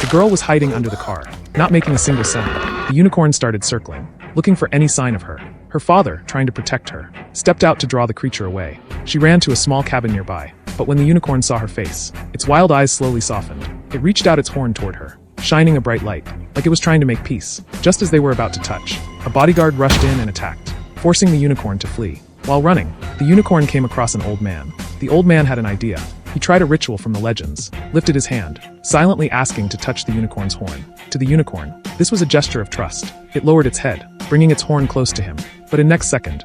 girl was hiding under the car, not making a single sound. The unicorn started circling, looking for any sign of her. Her father, trying to protect her, stepped out to draw the creature away. She ran to a small cabin nearby, but when the unicorn saw her face, its wild eyes slowly softened. It reached out its horn toward her, shining a bright light, like it was trying to make peace. Just as they were about to touch, a bodyguard rushed in and attacked, forcing the unicorn to flee. While running, the unicorn came across an old man. The old man had an idea. He tried a ritual from the legends, lifted his hand, silently asking to touch the unicorn's horn. To the unicorn, this was a gesture of trust. It lowered its head, bringing its horn close to him. But in next second,